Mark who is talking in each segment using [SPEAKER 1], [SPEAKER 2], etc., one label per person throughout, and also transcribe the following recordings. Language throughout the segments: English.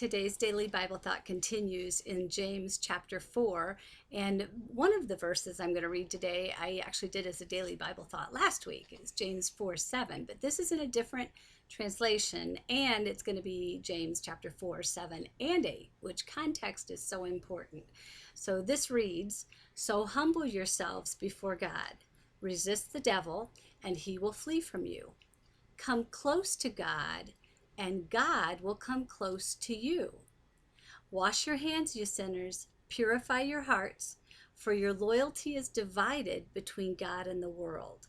[SPEAKER 1] Today's daily Bible thought continues in James chapter 4. And one of the verses I'm going to read today, I actually did as a daily Bible thought last week. It's James 4:7. But this is in a different translation. And it's going to be James chapter 4:7 and 8, which context is so important. So this reads, "So humble yourselves before God. Resist the devil, and he will flee from you. Come close to God, and God will come close to you. Wash your hands, you sinners. Purify your hearts, for your loyalty is divided between God and the world."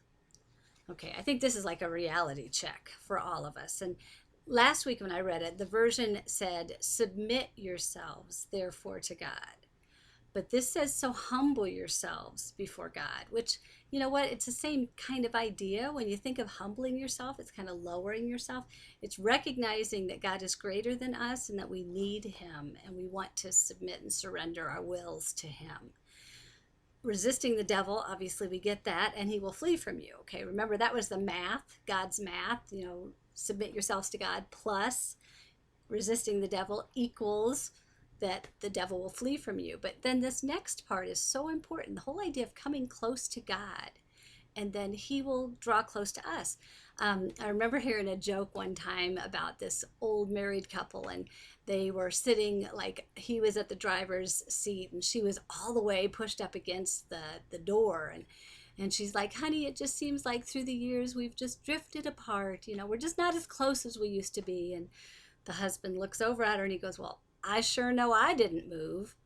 [SPEAKER 1] Okay, I think this is like a reality check for all of us. And last week when I read it, the version said, "Submit yourselves, therefore, to God." But this says, "So humble yourselves before God," which, you know what, it's the same kind of idea. When you think of humbling yourself, it's kind of lowering yourself. It's recognizing that God is greater than us and that we need him and we want to submit and surrender our wills to him. Resisting the devil, obviously we get that, and he will flee from you. Okay, remember that was the math, God's math, submit yourselves to God plus resisting the devil equals that the devil will flee from you. But then this next part is so important, the whole idea of coming close to God, and then he will draw close to us. I remember hearing a joke one time about this old married couple, and they were sitting, like he was at the driver's seat and she was all the way pushed up against the door, and she's like, "Honey, it just seems like through the years we've just drifted apart. We're just not as close as we used to be." And the husband looks over at her and he goes, "Well, I sure know I didn't move."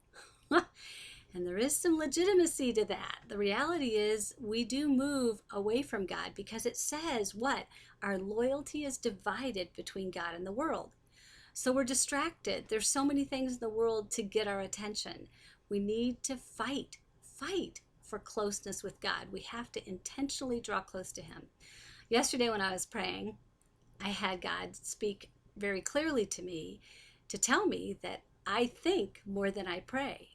[SPEAKER 1] And there is some legitimacy to that. The reality is we do move away from God because it says what? Our loyalty is divided between God and the world. So we're distracted. There's so many things in the world to get our attention. We need to fight for closeness with God. We have to intentionally draw close to him. Yesterday when I was praying, I had God speak very clearly to me to tell me that I think more than I pray.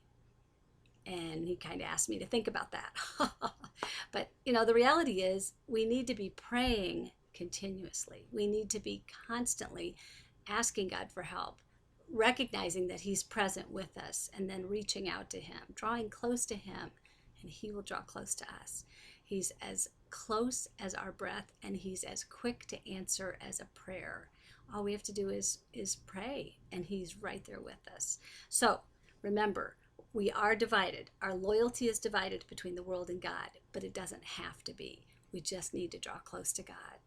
[SPEAKER 1] And he kind of asked me to think about that. But, the reality is we need to be praying continuously. We need to be constantly asking God for help, recognizing that he's present with us, and then reaching out to him, drawing close to him, and he will draw close to us. He's as close as our breath, and he's as quick to answer as a prayer. All we have to do is pray, and he's right there with us. So remember, we are divided. Our loyalty is divided between the world and God, but it doesn't have to be. We just need to draw close to God.